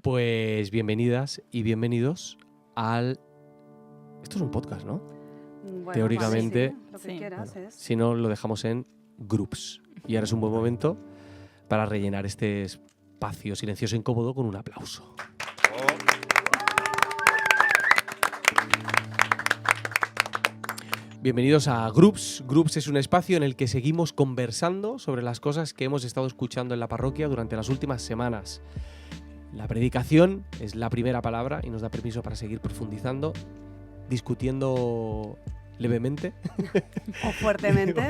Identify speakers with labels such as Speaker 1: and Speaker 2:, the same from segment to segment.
Speaker 1: Pues bienvenidas y bienvenidos al... Esto es un podcast, ¿no?
Speaker 2: Bueno,
Speaker 1: Teóricamente,
Speaker 2: vale, sí, lo que quieras es.
Speaker 1: Si no, lo dejamos en groups. Y ahora es un buen momento para rellenar este espacio silencioso e incómodo con un aplauso. Bienvenidos a Groups. Groups es un espacio en el que seguimos conversando sobre las cosas que hemos estado escuchando en la parroquia durante las últimas semanas. La predicación es la primera palabra y nos da permiso para seguir profundizando, discutiendo levemente
Speaker 2: O fuertemente.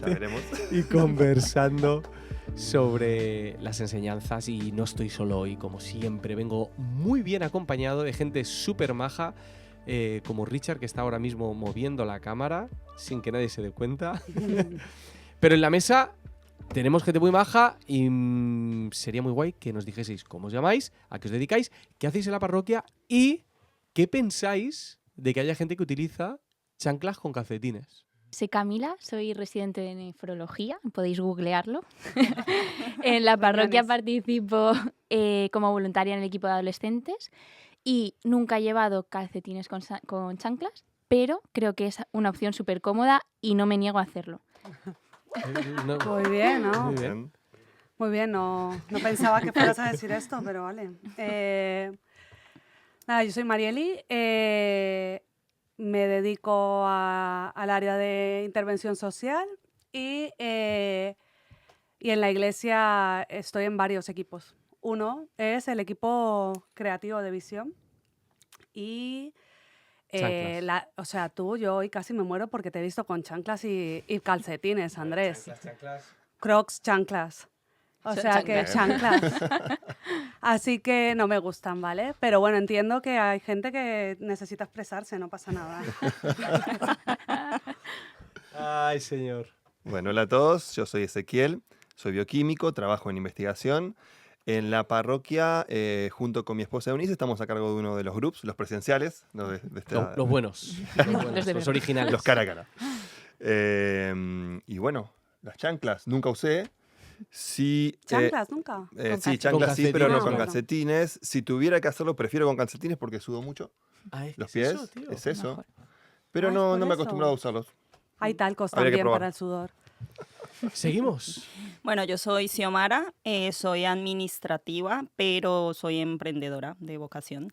Speaker 3: Ya veremos.
Speaker 1: y conversando sobre las enseñanzas. Y no estoy solo hoy, como siempre. Vengo muy bien acompañado de gente súper maja, como Richard, que está ahora mismo moviendo la cámara sin que nadie se dé cuenta. Pero en la mesa tenemos gente muy maja y sería muy guay que nos dijeseis cómo os llamáis, a qué os dedicáis, qué hacéis en la parroquia y qué pensáis de que haya gente que utiliza chanclas con calcetines.
Speaker 4: Soy Camila, soy residente de nefrología, podéis googlearlo. En la parroquia participo como voluntaria en el equipo de adolescentes y nunca he llevado calcetines con chanclas, pero creo que es una opción súper cómoda y no me niego a hacerlo.
Speaker 2: Muy bien, ¿no?
Speaker 1: Muy bien.
Speaker 2: Muy bien, no pensaba que fueras a decir esto, pero vale. Nada, yo soy Marieli, me dedico al área de intervención social y en la iglesia estoy en varios equipos. Uno es el equipo creativo de visión y... o sea, tú, yo hoy casi me muero porque te he visto con chanclas y calcetines, Andrés.
Speaker 1: Chanclas.
Speaker 2: Crocs, chanclas. O
Speaker 4: Son
Speaker 2: sea que
Speaker 4: chanclas.
Speaker 2: chanclas. Así que no me gustan, ¿vale? Pero bueno, entiendo que hay gente que necesita expresarse, no pasa nada.
Speaker 1: Ay, señor.
Speaker 3: Bueno, hola a todos, yo soy Ezequiel, soy bioquímico, trabajo en investigación. En la parroquia, junto con mi esposa Eunice, estamos a cargo de uno de los grupos, los presenciales, de esta-
Speaker 1: Los buenos.
Speaker 4: Los de
Speaker 1: Los
Speaker 4: verdad.
Speaker 1: originales.
Speaker 3: los cara a cara. Y bueno, las chanclas nunca usé. Sí,
Speaker 2: ¿Chanclas nunca?
Speaker 3: sí,
Speaker 1: Con
Speaker 3: chanclas sí, pero no con
Speaker 2: bueno.
Speaker 3: calcetines. Si tuviera que hacerlo, prefiero con calcetines porque sudo mucho
Speaker 1: Ah, ¿es
Speaker 3: los
Speaker 1: que es
Speaker 3: pies.
Speaker 1: eso, tío?
Speaker 3: Es eso.
Speaker 4: Mejor.
Speaker 3: Pero
Speaker 2: Ah, es
Speaker 3: no
Speaker 2: por
Speaker 3: me he
Speaker 2: eso.
Speaker 3: acostumbrado a usarlos.
Speaker 2: Hay talcos
Speaker 3: Habría que
Speaker 2: también
Speaker 3: probar.
Speaker 2: para el sudor.
Speaker 1: Seguimos.
Speaker 5: Bueno, yo soy Xiomara, soy administrativa, pero soy emprendedora de vocación.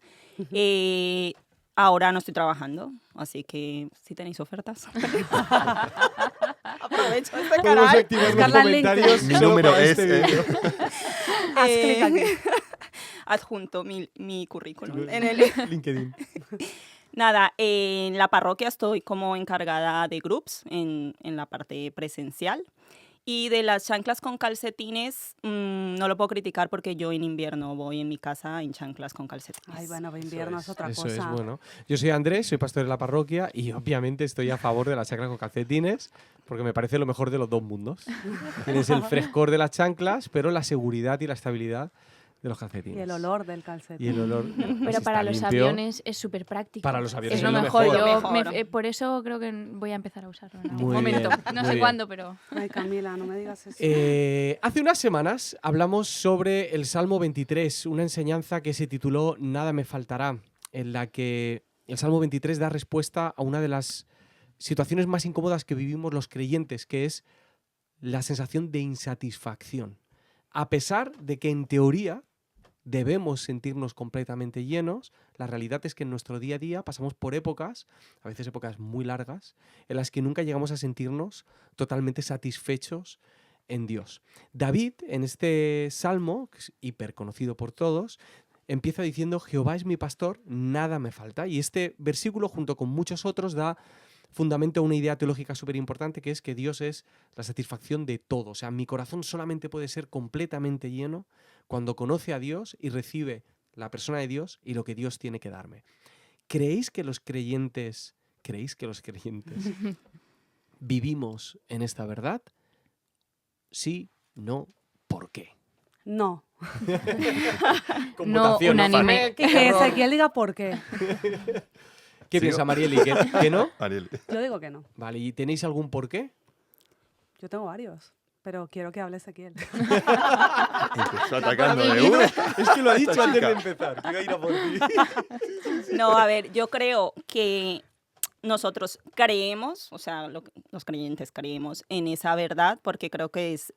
Speaker 5: Ahora no estoy trabajando, así que si tenéis ofertas. Aprovecho este
Speaker 1: Podemos
Speaker 5: canal.
Speaker 1: activar los
Speaker 2: Buscarla en
Speaker 1: comentarios
Speaker 3: Mi
Speaker 1: solo
Speaker 3: número
Speaker 1: para
Speaker 3: es...
Speaker 1: este vídeo.
Speaker 2: Haz clic aquí.
Speaker 5: Adjunto mi currículum.
Speaker 1: LinkedIn.
Speaker 5: Nada, en la parroquia estoy como encargada de groups en la parte presencial. Y de las chanclas con calcetines, no lo puedo criticar porque yo en invierno voy en mi casa en chanclas con calcetines.
Speaker 2: Ay, bueno, invierno es otra
Speaker 1: Eso
Speaker 2: cosa.
Speaker 1: es bueno. Yo soy Andrés, soy pastor de la parroquia y obviamente estoy a favor de las chanclas con calcetines porque me parece lo mejor de los dos mundos. Tienes el frescor de las chanclas, pero la seguridad y la estabilidad de los calcetines.
Speaker 2: Y el olor del calcetín.
Speaker 1: Y el olor.
Speaker 4: Pero para los aviones es súper práctico.
Speaker 1: Para los aviones
Speaker 4: es
Speaker 1: es
Speaker 4: lo
Speaker 1: lo
Speaker 4: mejor.
Speaker 1: mejor.
Speaker 4: Yo
Speaker 5: Lo mejor.
Speaker 4: por eso creo que voy a empezar a usarlo en algún
Speaker 1: Muy
Speaker 4: momento.
Speaker 1: bien,
Speaker 4: No
Speaker 1: muy
Speaker 4: sé
Speaker 1: bien.
Speaker 4: cuándo, pero...
Speaker 2: Ay, Camila, no me digas eso.
Speaker 1: Hace unas semanas hablamos sobre el Salmo 23, una enseñanza que se tituló Nada me faltará, en la que el Salmo 23 da respuesta a una de las situaciones más incómodas que vivimos los creyentes, que es la sensación de insatisfacción. A pesar de que en teoría debemos sentirnos completamente llenos, la realidad es que en nuestro día a día pasamos por épocas, a veces épocas muy largas, en las que nunca llegamos a sentirnos totalmente satisfechos en Dios. David, en este salmo, que es hiper conocido por todos, empieza diciendo: Jehová es mi pastor, nada me falta. Y este versículo, junto con muchos otros, da fundamento a una idea teológica súper importante, que es que Dios es la satisfacción de todo. O sea, mi corazón solamente puede ser completamente lleno cuando conoce a Dios y recibe la persona de Dios y lo que Dios tiene que darme. ¿Creéis que los creyentes vivimos en esta verdad? Sí, no, ¿por qué?
Speaker 2: No.
Speaker 1: Con
Speaker 4: No
Speaker 1: votación,
Speaker 4: unánime.
Speaker 2: Que Ezequiel diga por qué.
Speaker 1: ¿Qué
Speaker 3: ¿Sigo?
Speaker 1: piensa Marieli? ¿Que no?
Speaker 3: Ariel.
Speaker 2: Yo digo que no.
Speaker 1: Vale, ¿y tenéis algún por qué?
Speaker 2: Yo tengo varios. pero quiero que hable Ezequiel.
Speaker 3: Empezó atacando
Speaker 1: Para
Speaker 3: de
Speaker 1: mí,
Speaker 3: una.
Speaker 1: Es que lo ha dicho
Speaker 3: Esta
Speaker 1: antes de
Speaker 3: chica.
Speaker 1: empezar, que iba a ir a por ti.
Speaker 5: No, a ver, yo creo que nosotros creemos, o sea, los creyentes creemos en esa verdad, porque creo que es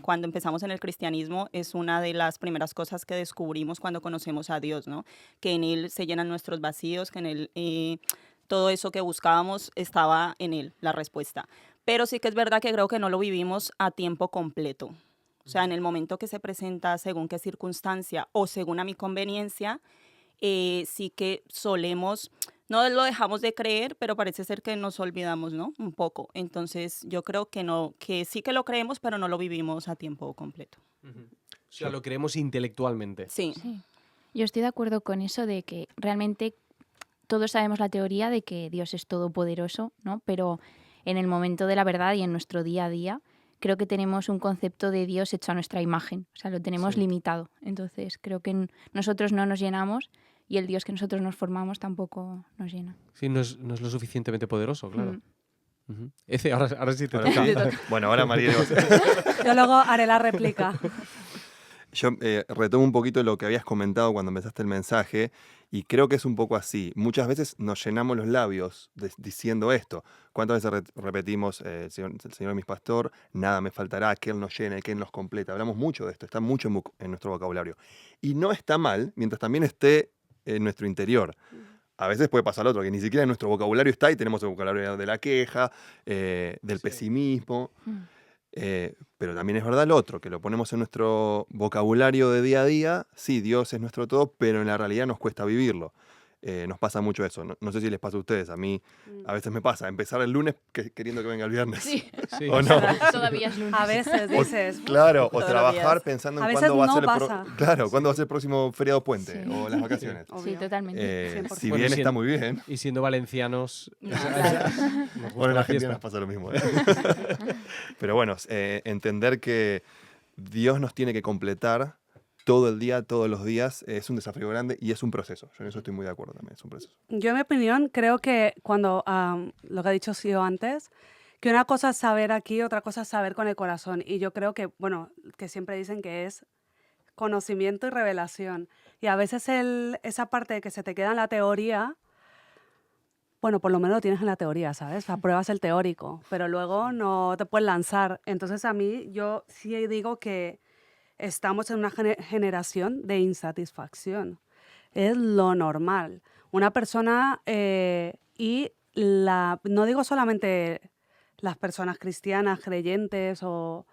Speaker 5: cuando empezamos en el cristianismo, es una de las primeras cosas que descubrimos cuando conocemos a Dios, ¿no? Que en Él se llenan nuestros vacíos, que en Él todo eso que buscábamos estaba en Él, la respuesta. Pero sí que es verdad que creo que no lo vivimos a tiempo completo. O sea, en el momento que se presenta, según qué circunstancia o según a mi conveniencia, sí que solemos, no lo dejamos de creer, pero parece ser que nos olvidamos, ¿no? Un poco. Entonces, yo creo que no, que sí que lo creemos, pero no lo vivimos a tiempo completo.
Speaker 1: O sea, lo creemos intelectualmente.
Speaker 5: Sí.
Speaker 4: Sí. Yo estoy de acuerdo con eso de que realmente todos sabemos la teoría de que Dios es todopoderoso, ¿no? Pero en el momento de la verdad y en nuestro día a día, creo que tenemos un concepto de Dios hecho a nuestra imagen. O sea, lo tenemos
Speaker 1: Sí.
Speaker 4: limitado. Entonces, creo que nosotros no nos llenamos y el Dios que nosotros nos formamos tampoco nos llena.
Speaker 1: Sí, no es lo suficientemente poderoso, claro.
Speaker 4: Mm.
Speaker 1: Ujú. Ece, ahora sí te
Speaker 3: Ahora
Speaker 1: toca.
Speaker 3: sí. Bueno, ahora María.
Speaker 2: Yo luego haré la réplica.
Speaker 3: Yo retomo un poquito lo que habías comentado cuando empezaste el mensaje y creo que es un poco así. Muchas veces nos llenamos los labios diciendo esto. ¿Cuántas veces repetimos, el Señor es mi pastor, nada me faltará, que Él nos llene, que Él nos complete? Hablamos mucho de esto, está mucho en nuestro vocabulario. Y no está mal mientras también esté en nuestro interior. A veces puede pasar lo otro, que ni siquiera en nuestro vocabulario está y tenemos el vocabulario de la queja, del
Speaker 1: Sí.
Speaker 3: pesimismo.
Speaker 4: Mm.
Speaker 3: Pero también es verdad lo otro, que lo ponemos en nuestro vocabulario de día a día. Sí, Dios es nuestro todo, pero en la realidad nos cuesta vivirlo. Nos pasa mucho eso. No sé si les pasa a ustedes. A mí a veces me pasa empezar el lunes queriendo que venga el viernes.
Speaker 4: Sí,
Speaker 1: Sí.
Speaker 3: ¿O no?
Speaker 4: todavía es lunes.
Speaker 2: A veces dices,
Speaker 3: Claro, o
Speaker 5: Todos los
Speaker 3: trabajar
Speaker 5: días.
Speaker 3: pensando
Speaker 2: A
Speaker 3: en
Speaker 2: veces
Speaker 3: cuándo va a
Speaker 2: no
Speaker 3: ser
Speaker 2: pasa.
Speaker 3: claro, cuándo va a ser el próximo feriado puente
Speaker 4: Sí.
Speaker 3: o las vacaciones.
Speaker 4: Sí,
Speaker 2: obvio.
Speaker 4: totalmente.
Speaker 2: 100%.
Speaker 3: Si
Speaker 1: Bueno,
Speaker 3: bien
Speaker 1: y
Speaker 3: está muy bien.
Speaker 1: Y siendo valencianos,
Speaker 5: No,
Speaker 1: nos gusta
Speaker 3: Bueno, en
Speaker 1: la
Speaker 3: Argentina
Speaker 1: fiesta.
Speaker 3: nos pasa lo mismo. Pero bueno, entender que Dios nos tiene que completar todo el día, todos los días, es un desafío grande y es un proceso. Yo en eso estoy muy de acuerdo también, es un proceso.
Speaker 2: Yo, en mi opinión, creo que cuando, lo que ha dicho Sio antes, que una cosa es saber aquí, otra cosa es saber con el corazón. Y yo creo que, bueno, que siempre dicen que es conocimiento y revelación. Y a veces esa parte de que se te queda en la teoría, bueno, por lo menos lo tienes en la teoría, ¿sabes? Apruebas el teórico, pero luego no te puedes lanzar. Entonces a mí, yo sí digo que estamos en una generación de insatisfacción. Es lo normal. Una persona, no digo solamente las personas cristianas, creyentes, o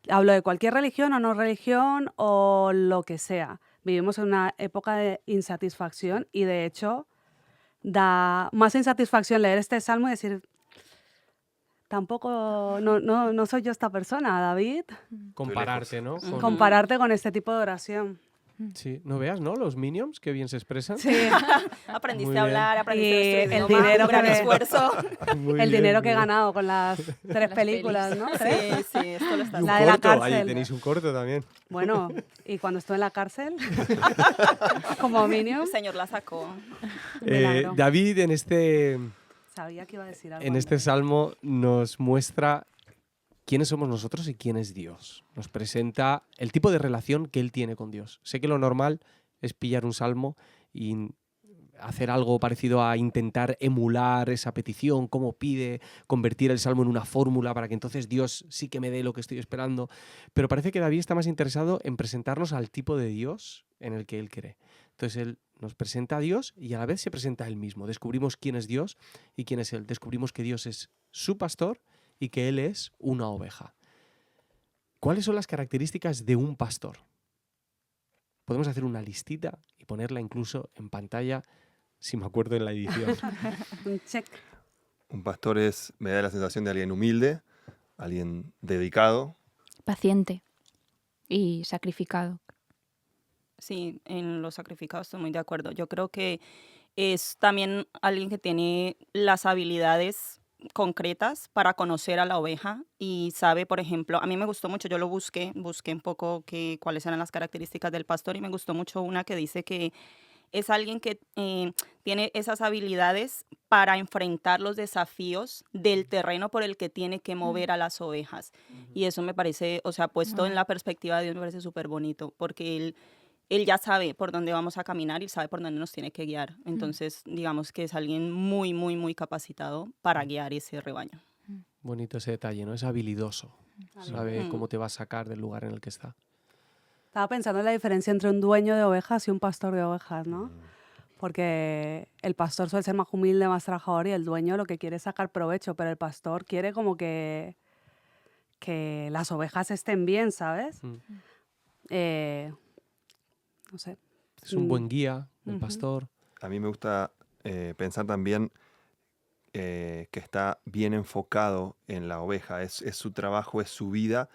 Speaker 2: hablo de cualquier religión o no religión o lo que sea. Vivimos en una época de insatisfacción y de hecho da más insatisfacción leer este salmo y decir, tampoco, no soy yo esta persona, David.
Speaker 1: Compararte, ¿no?
Speaker 5: Ujú.
Speaker 1: Con-
Speaker 2: Compararte con este tipo de oración.
Speaker 1: Sí, no veas, ¿no? Los Minions, qué bien se expresan.
Speaker 2: Sí,
Speaker 5: Aprendiste
Speaker 1: Muy
Speaker 5: a
Speaker 1: bien.
Speaker 5: hablar, aprendiste
Speaker 2: Y
Speaker 5: nuestro
Speaker 2: el
Speaker 5: idioma,
Speaker 2: dinero
Speaker 5: un gran
Speaker 2: que me-
Speaker 5: esfuerzo.
Speaker 1: Muy
Speaker 2: el
Speaker 1: bien,
Speaker 2: dinero
Speaker 1: muy
Speaker 2: que he
Speaker 1: bien.
Speaker 2: ganado con las 3
Speaker 4: Las
Speaker 2: películas, ¿no? ¿Tres?
Speaker 5: Sí, esto lo está
Speaker 1: Y un
Speaker 2: La de la
Speaker 1: corto, ahí
Speaker 2: cárcel.
Speaker 1: tenéis un corto también.
Speaker 2: Bueno, y cuando estuve en la cárcel, como Minion,
Speaker 5: El Señor la sacó.
Speaker 2: milagro.
Speaker 1: David
Speaker 2: Sabía que iba a decir algo.
Speaker 1: en este
Speaker 2: antes.
Speaker 1: salmo nos muestra quiénes somos nosotros y quién es Dios. Nos presenta el tipo de relación que él tiene con Dios. Sé que lo normal es pillar un salmo y hacer algo parecido a intentar emular esa petición, cómo pide, convertir el salmo en una fórmula para que entonces Dios sí que me dé lo que estoy esperando. Pero parece que David está más interesado en presentarnos al tipo de Dios en el que él cree. Entonces él nos presenta a Dios y a la vez se presenta a él mismo. Descubrimos quién es Dios y quién es él. Descubrimos que Dios es su pastor y que él es una oveja. ¿Cuáles son las características de un pastor? Podemos hacer una listita y ponerla incluso en pantalla, si me acuerdo en la edición.
Speaker 2: Un check.
Speaker 3: Un pastor me da la sensación de alguien humilde, alguien dedicado.
Speaker 4: Paciente y sacrificado.
Speaker 5: Sí, en los sacrificados estoy muy de acuerdo. Yo creo que es también alguien que tiene las habilidades concretas para conocer a la oveja y sabe, por ejemplo, a mí me gustó mucho, yo lo busqué un poco cuáles eran las características del pastor y me gustó mucho una que dice que es alguien que tiene esas habilidades para enfrentar los desafíos del terreno por el que tiene que mover a las ovejas. Y eso me parece, o sea, puesto en la perspectiva de Dios, me parece súper bonito, porque él ya sabe por dónde vamos a caminar y sabe por dónde nos tiene que guiar. Entonces, digamos que es alguien muy, muy, muy capacitado para guiar ese rebaño.
Speaker 1: Bonito ese detalle, ¿no? Es habilidoso. Sabe cómo te va a sacar del lugar en el que está.
Speaker 2: Estaba pensando en la diferencia entre un dueño de ovejas y un pastor de ovejas, ¿no? Porque el pastor suele ser más humilde, más trabajador, y el dueño lo que quiere es sacar provecho, pero el pastor quiere como que las ovejas estén bien, ¿sabes? No sé.
Speaker 1: Es un buen guía, el
Speaker 2: Ujú.
Speaker 1: pastor.
Speaker 3: A mí me gusta pensar también que está bien enfocado en la oveja, es su trabajo, es su vida,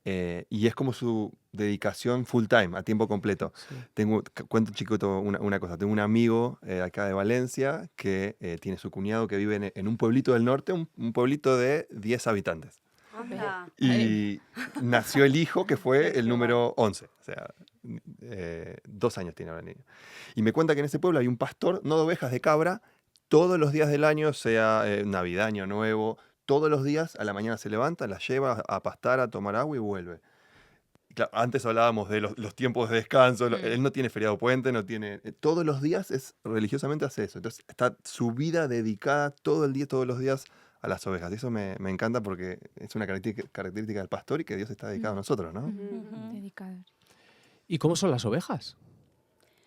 Speaker 3: y es como su dedicación full time, a tiempo completo.
Speaker 1: Sí.
Speaker 3: Cuento chiquito una cosa, tengo un amigo acá de Valencia que tiene su cuñado que vive en un pueblito del norte, un pueblito de 10 habitantes.
Speaker 2: Anda.
Speaker 3: Y nació el hijo que fue el número 11, o sea, 2 años tiene ahora el niño. Y me cuenta que en ese pueblo hay un pastor, no de ovejas, de cabra, todos los días del año, sea Navidad, Año Nuevo, todos los días a la mañana se levanta, la lleva a pastar, a tomar agua y vuelve. Y claro, antes hablábamos de los tiempos de descanso, él no tiene feriado puente, no tiene... todos los días religiosamente hace eso. Entonces está su vida dedicada todo el día, todos los días a las ovejas. Y eso me encanta porque es una característica del pastor y que Dios está dedicado a nosotros, ¿no?
Speaker 4: Dedicados.
Speaker 1: ¿Y cómo son las ovejas?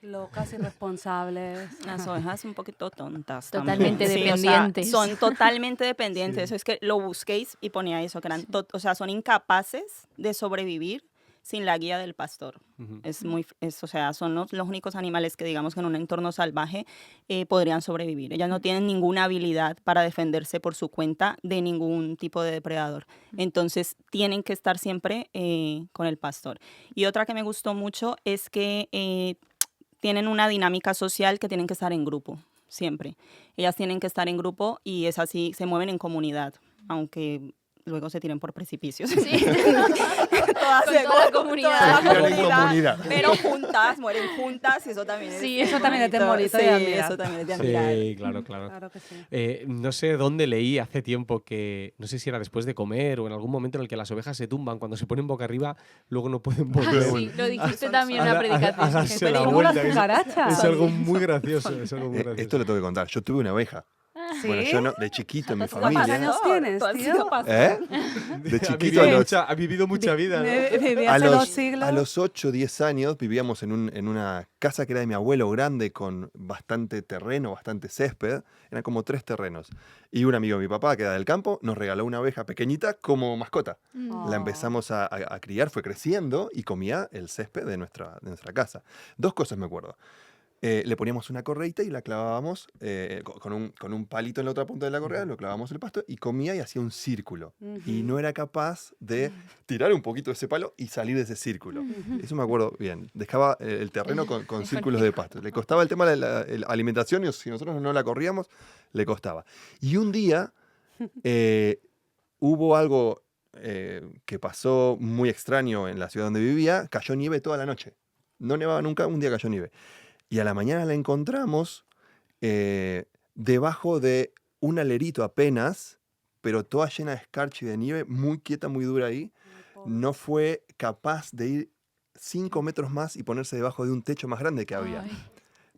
Speaker 2: Locas, irresponsables.
Speaker 5: Las ovejas un poquito tontas.
Speaker 4: Totalmente
Speaker 5: también.
Speaker 4: dependientes.
Speaker 5: Son totalmente dependientes. Es que lo busquéis y ponía eso, que eran o sea, son incapaces de sobrevivir sin la guía del pastor. O sea, son los únicos animales que, digamos, que en un entorno salvaje podrían sobrevivir. Ellas no tienen ninguna habilidad para defenderse por su cuenta de ningún tipo de depredador. Entonces, tienen que estar siempre con el pastor. Y otra que me gustó mucho es que tienen una dinámica social que tienen que estar en grupo, siempre. Ellas tienen que estar en grupo y es así, se mueven en comunidad, aunque luego se tiren por precipicios.
Speaker 4: Sí.
Speaker 5: Todas
Speaker 4: Con toda la comunidad.
Speaker 5: toda la
Speaker 3: Se tiran en comunidad.
Speaker 5: pero juntas, mueren juntas y eso también es
Speaker 4: Sí,
Speaker 2: eso también es de bonito
Speaker 5: Sí,
Speaker 2: de admirar.
Speaker 5: eso también es de admirar.
Speaker 1: Sí, claro, claro.
Speaker 2: Claro que sí.
Speaker 1: No sé dónde leí hace tiempo que, no sé si era después de comer o en algún momento en el que las ovejas se tumban, cuando se ponen boca arriba, luego no pueden volver.
Speaker 4: Sí, lo dijiste también en una
Speaker 1: a
Speaker 4: predicación.
Speaker 1: darse la
Speaker 2: Como las
Speaker 1: vuelta.
Speaker 2: cucarachas.
Speaker 1: Es algo muy gracioso. Es algo muy gracioso.
Speaker 3: Esto lo tengo que contar. Yo tuve una oveja.
Speaker 2: ¿Sí?
Speaker 3: Bueno, yo no, de chiquito en mi
Speaker 2: ¿Cuántos
Speaker 3: familia.
Speaker 2: años tienes,
Speaker 5: Tú has
Speaker 2: tío?
Speaker 5: sido pastor.
Speaker 3: De
Speaker 1: Ha
Speaker 3: chiquito
Speaker 1: vivido,
Speaker 3: a los,
Speaker 1: ha vivido mucha vida, ¿no?
Speaker 2: Viví
Speaker 3: a
Speaker 2: hace 2
Speaker 3: los,
Speaker 2: siglos.
Speaker 3: a los 8, 10 años vivíamos en una casa que era de mi abuelo grande con bastante terreno, bastante césped. Eran como 3 terrenos. Y un amigo de mi papá, que era del campo, nos regaló una oveja pequeñita como mascota.
Speaker 2: Oh.
Speaker 3: La empezamos a criar, fue creciendo y comía el césped de nuestra casa. 2 cosas me acuerdo. Le poníamos una correita y la clavábamos con un palito en la otra punta de la correa, lo clavábamos el pasto y comía y hacía un círculo. Y no era capaz de tirar un poquito de ese palo y salir de ese círculo. Eso me acuerdo bien. Dejaba el terreno con círculos de pasto. Le costaba el tema de la alimentación y si nosotros no la corríamos, le costaba. Y un día hubo algo que pasó muy extraño en la ciudad donde vivía. Cayó nieve toda la noche. No nevaba nunca, un día cayó nieve. Y a la mañana la encontramos debajo de un alerito apenas, pero toda llena de escarcha y de nieve, muy quieta, muy dura ahí. No fue capaz de ir 5 metros más y ponerse debajo de un techo más grande que había.
Speaker 4: Ay.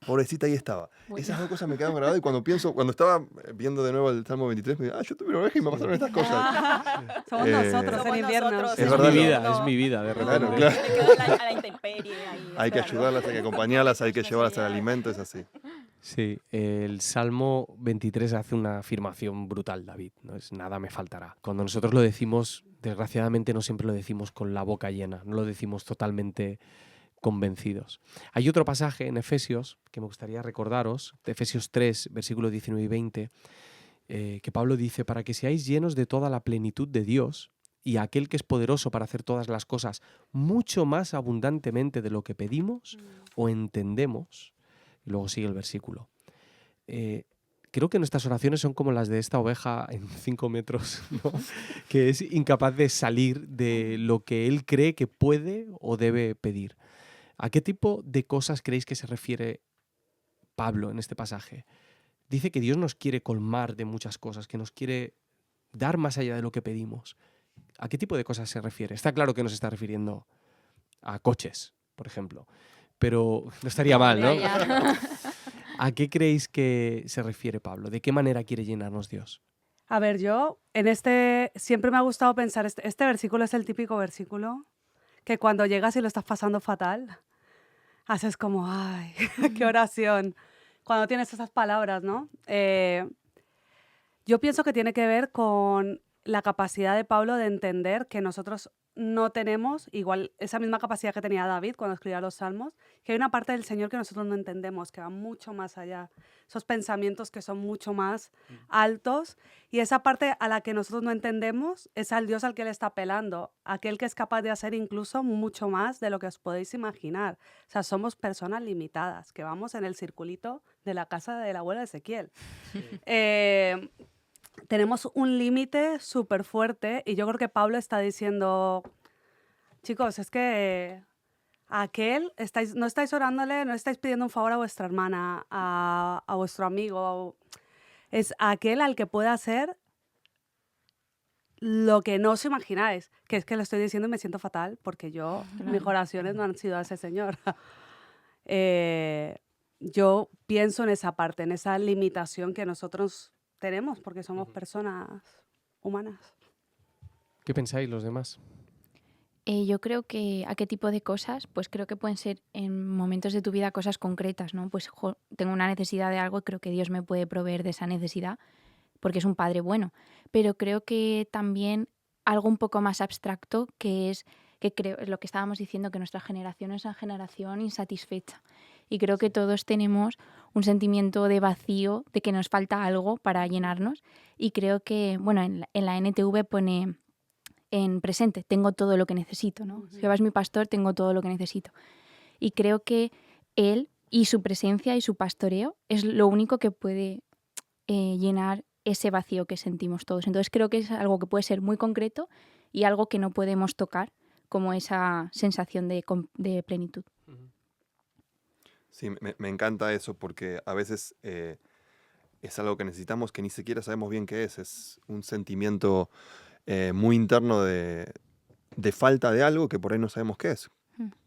Speaker 3: Pobrecita, ahí estaba.
Speaker 4: Bueno.
Speaker 3: Esas 2 cosas me quedaron grabadas y cuando estaba viendo de nuevo el Salmo 23, me dije, yo tuve una oveja y me pasaron estas cosas.
Speaker 2: Somos nosotros
Speaker 5: Somos
Speaker 2: en invierno.
Speaker 5: nosotros.
Speaker 3: Es verdad,
Speaker 1: mi
Speaker 3: no.
Speaker 1: vida, es mi vida, de repente.
Speaker 3: Claro, claro.
Speaker 5: Me quedo a la intemperie. Ahí,
Speaker 3: Hay que
Speaker 5: claro.
Speaker 3: ayudarlas, hay que acompañarlas, hay que llevarlas al
Speaker 5: Necesidades.
Speaker 3: alimento, es así.
Speaker 1: Sí, el Salmo 23 hace una afirmación brutal, David. No es nada me faltará. Cuando nosotros lo decimos, desgraciadamente no siempre lo decimos con la boca llena, no lo decimos totalmente convencidos. Hay otro pasaje en Efesios que me gustaría recordaros, de Efesios 3, versículos 19 y 20, que Pablo dice, para que seáis llenos de toda la plenitud de Dios y aquel que es poderoso para hacer todas las cosas mucho más abundantemente de lo que pedimos o entendemos. Y luego sigue el versículo. Creo que nuestras oraciones son como las de esta oveja en 5 metros, ¿no? Que es incapaz de salir de lo que él cree que puede o debe pedir. ¿A qué tipo de cosas creéis que se refiere Pablo en este pasaje? Dice que Dios nos quiere colmar de muchas cosas, que nos quiere dar más allá de lo que pedimos. ¿A qué tipo de cosas se refiere? Está claro que nos está refiriendo a coches, por ejemplo, pero no estaría mal, ¿no?
Speaker 4: Ya, ya.
Speaker 1: ¿A qué creéis que se refiere Pablo? ¿De qué manera quiere llenarnos Dios?
Speaker 2: A ver, yo siempre me ha gustado pensar, este versículo es el típico versículo que cuando llegas y lo estás pasando fatal, haces como, ay, qué oración. Cuando tienes esas palabras, ¿no? Yo pienso que tiene que ver con la capacidad de Pablo de entender que nosotros no tenemos igual esa misma capacidad que tenía David cuando escribía los Salmos, que hay una parte del Señor que nosotros no entendemos, que va mucho más allá, esos pensamientos que son mucho más altos, y esa parte a la que nosotros no entendemos es al Dios al que Él está apelando, aquel que es capaz de hacer incluso mucho más de lo que os podéis imaginar. O sea, somos personas limitadas, que vamos en el circulito de la casa de la abuela de Ezequiel. Tenemos un límite súper fuerte y yo creo que Pablo está diciendo, chicos, es que no estáis orándole, no estáis pidiendo un favor a vuestra hermana, a vuestro amigo, es aquel al que puede hacer lo que no os imagináis, que es que lo estoy diciendo y me siento fatal porque mis oraciones no han sido a ese señor. Yo pienso en esa parte, en esa limitación que nosotros tenemos porque somos personas humanas.
Speaker 1: ¿Qué pensáis los demás?
Speaker 4: Yo creo que a qué tipo de cosas, pues creo que pueden ser en momentos de tu vida cosas concretas, ¿no? Pues tengo una necesidad de algo y creo que Dios me puede proveer de esa necesidad porque es un padre bueno. Pero creo que también algo un poco más abstracto que creo, es lo que estábamos diciendo, que nuestra generación es una generación insatisfecha. Y creo que todos tenemos un sentimiento de vacío, de que nos falta algo para llenarnos. Y creo que, bueno, en la NTV pone en presente, tengo todo lo que necesito, ¿no? Jehová es mi pastor, tengo todo lo que necesito. Y creo que Él y su presencia y su pastoreo es lo único que puede llenar ese vacío que sentimos todos. Entonces creo que es algo que puede ser muy concreto y algo que no podemos tocar, como esa sensación de plenitud.
Speaker 3: Sí, me encanta eso porque a veces es algo que necesitamos que ni siquiera sabemos bien qué es. Es un sentimiento muy interno de falta de algo que por ahí no sabemos qué es.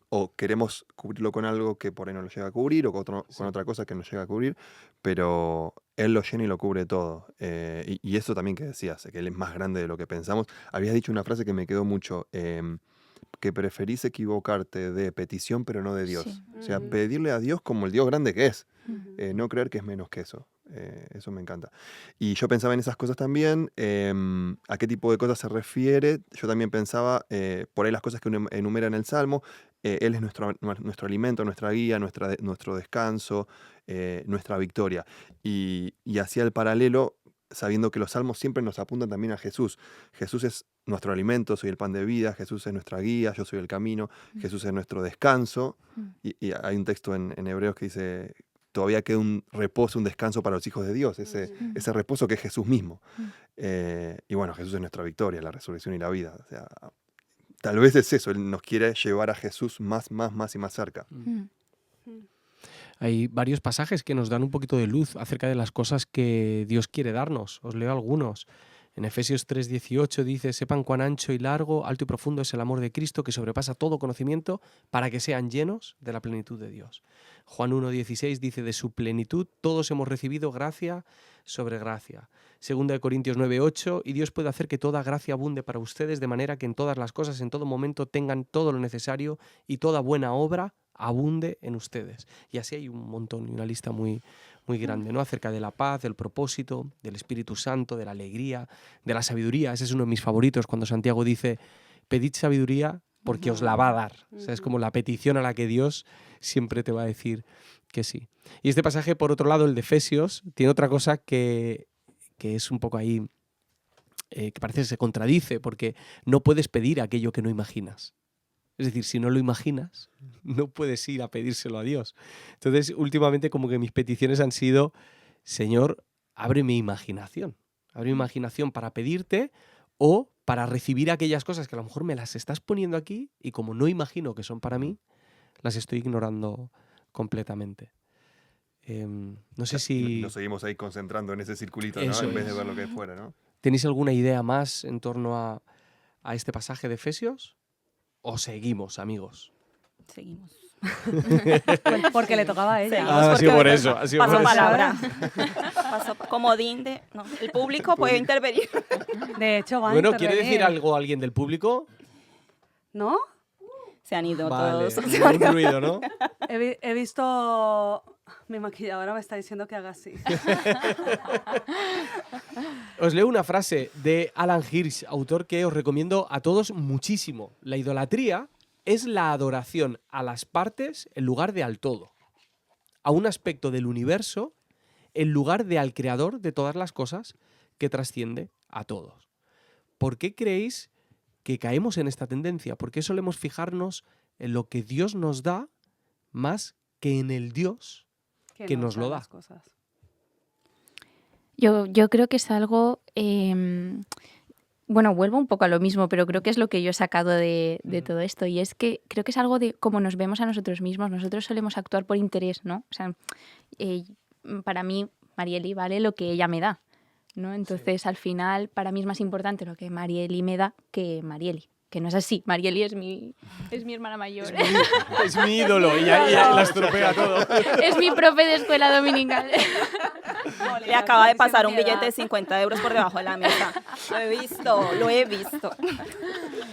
Speaker 3: O queremos cubrirlo con algo que por ahí no lo llega a cubrir o con otra cosa que no llega a cubrir, pero Él lo llena y lo cubre todo. Y eso también que decías, que Él es más grande de lo que pensamos. Habías dicho una frase que me quedó mucho, que preferís equivocarte de petición pero no de Dios.
Speaker 4: Sí.
Speaker 3: O sea, pedirle a Dios como el Dios grande que es, no creer que es menos que eso. Eso me encanta. Y yo pensaba en esas cosas también, a qué tipo de cosas se refiere. Yo también pensaba, por ahí las cosas que uno enumera en el Salmo, Él es nuestro alimento, nuestra guía, nuestro descanso, nuestra victoria. Y hacía el paralelo sabiendo que los salmos siempre nos apuntan también a Jesús. Jesús es nuestro alimento, soy el pan de vida, Jesús es nuestra guía, yo soy el camino, Jesús es nuestro descanso. Y hay un texto en Hebreos que dice, todavía queda un reposo, un descanso para los hijos de Dios, ese reposo que es Jesús mismo. Y bueno, Jesús es nuestra victoria, la resurrección y la vida. O sea, tal vez es eso, Él nos quiere llevar a Jesús más y más cerca.
Speaker 1: Hay varios pasajes que nos dan un poquito de luz acerca de las cosas que Dios quiere darnos. Os leo algunos. En Efesios 3:18 dice, sepan cuán ancho y largo, alto y profundo es el amor de Cristo que sobrepasa todo conocimiento para que sean llenos de la plenitud de Dios. Juan 1:16 dice, de su plenitud todos hemos recibido gracia sobre gracia. 2 Corintios 9:8, y Dios puede hacer que toda gracia abunde para ustedes de manera que en todas las cosas, en todo momento, tengan todo lo necesario y toda buena obra abunde en ustedes. Y así hay un montón y una lista muy, muy grande, ¿no? Acerca de la paz, del propósito, del Espíritu Santo, de la alegría, de la sabiduría. Ese es uno de mis favoritos cuando Santiago dice, pedid sabiduría porque os la va a dar. O sea, es como la petición a la que Dios siempre te va a decir que sí. Y este pasaje, por otro lado, el de Efesios, tiene otra cosa que es un poco ahí, que parece que se contradice, porque no puedes pedir aquello que no imaginas. Es decir, si no lo imaginas, no puedes ir a pedírselo a Dios. Entonces, últimamente como que mis peticiones han sido, Señor, abre mi imaginación. Abre mi imaginación para pedirte o para recibir aquellas cosas que a lo mejor me las estás poniendo aquí y como no imagino que son para mí, las estoy ignorando completamente. No sé si
Speaker 3: Nos seguimos ahí concentrando en ese circulito, ¿no?
Speaker 1: Eso
Speaker 3: En vez de
Speaker 1: es.
Speaker 3: ver lo que hay fuera, ¿no?
Speaker 1: tenéis alguna idea más en torno a este pasaje de Efesios. ¿O seguimos, amigos?
Speaker 5: Seguimos.
Speaker 2: Porque le tocaba a ella.
Speaker 5: Seguimos
Speaker 1: Ah, ha sido
Speaker 5: porque
Speaker 1: por eso, ha sido
Speaker 5: paso
Speaker 1: por eso.
Speaker 5: palabra. Comodín de... No, el público puede intervenir.
Speaker 2: De hecho, van a
Speaker 1: Bueno, ¿quiere decir
Speaker 2: intervenir.
Speaker 1: algo alguien del público?
Speaker 2: ¿No?
Speaker 5: Se han ido
Speaker 1: Vale,
Speaker 5: todos.
Speaker 1: ningún ruido, ¿no?
Speaker 2: He visto... Mi maquilladora me está diciendo que haga así.
Speaker 1: Os leo una frase de Alan Hirsch, autor que os recomiendo a todos muchísimo. La idolatría es la adoración a las partes en lugar de al todo, a un aspecto del universo en lugar de al creador de todas las cosas que trasciende a todos. ¿Por qué creéis que caemos en esta tendencia? ¿Por qué solemos fijarnos en lo que Dios nos da más que en el Dios que nos lo da?
Speaker 2: las cosas.
Speaker 4: Yo creo que es algo... bueno, vuelvo un poco a lo mismo, pero creo que es lo que yo he sacado de todo esto. Y es que creo que es algo de cómo nos vemos a nosotros mismos. Nosotros solemos actuar por interés, ¿no? O sea, para mí, Marieli vale lo que ella me da, ¿no? Entonces, al final, para mí es más importante lo que Marieli me da que Marieli. Que no es así. Marieli es mi hermana mayor.
Speaker 1: Es mi ídolo y ahí la estropea todo.
Speaker 4: Es mi profe de escuela dominical.
Speaker 5: Le acaba de pasar un billete de 50 euros por debajo de la mesa. Lo he visto, lo he visto.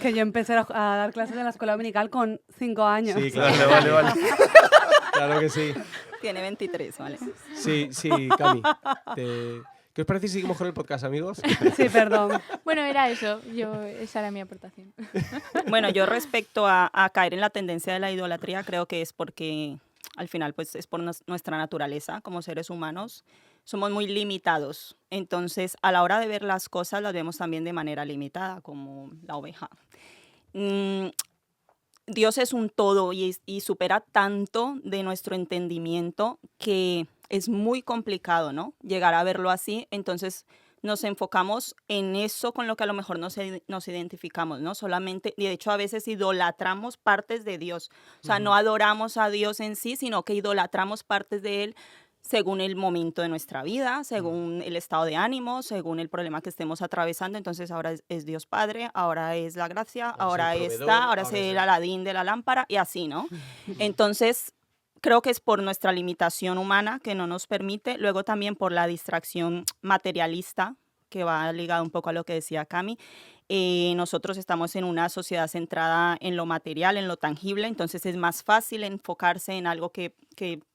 Speaker 2: Que yo empecé a dar clases en la escuela dominical con 5 años.
Speaker 1: Sí, claro. Vale. Claro que sí.
Speaker 5: Tiene 23, ¿vale?
Speaker 1: Sí, Cami. ¿Qué os parece si seguimos con el podcast, amigos?
Speaker 2: Sí, perdón.
Speaker 4: Bueno, era eso. Esa era mi aportación.
Speaker 5: Bueno, yo respecto a caer en la tendencia de la idolatría, creo que es porque al final pues es por nuestra naturaleza como seres humanos. Somos muy limitados. Entonces, a la hora de ver las cosas, las vemos también de manera limitada, como la oveja. Dios es un todo y supera tanto de nuestro entendimiento que es muy complicado, ¿no? Llegar a verlo así. Entonces, nos enfocamos en eso con lo que a lo mejor nos identificamos, ¿no? Solamente, de hecho, a veces idolatramos partes de Dios. O sea, no adoramos a Dios en sí, sino que idolatramos partes de Él según el momento de nuestra vida, según el estado de ánimo, según el problema que estemos atravesando. Entonces, ahora es Dios Padre, ahora es la gracia, ahora
Speaker 1: es el proveedor,
Speaker 5: ahora
Speaker 1: ahora
Speaker 5: es
Speaker 1: es
Speaker 5: el Aladín de la lámpara y así, ¿no? Entonces, creo que es por nuestra limitación humana que no nos permite, luego también por la distracción materialista, que va ligado un poco a lo que decía Cami. Nosotros estamos en una sociedad centrada en lo material, en lo tangible, entonces es más fácil enfocarse en algo que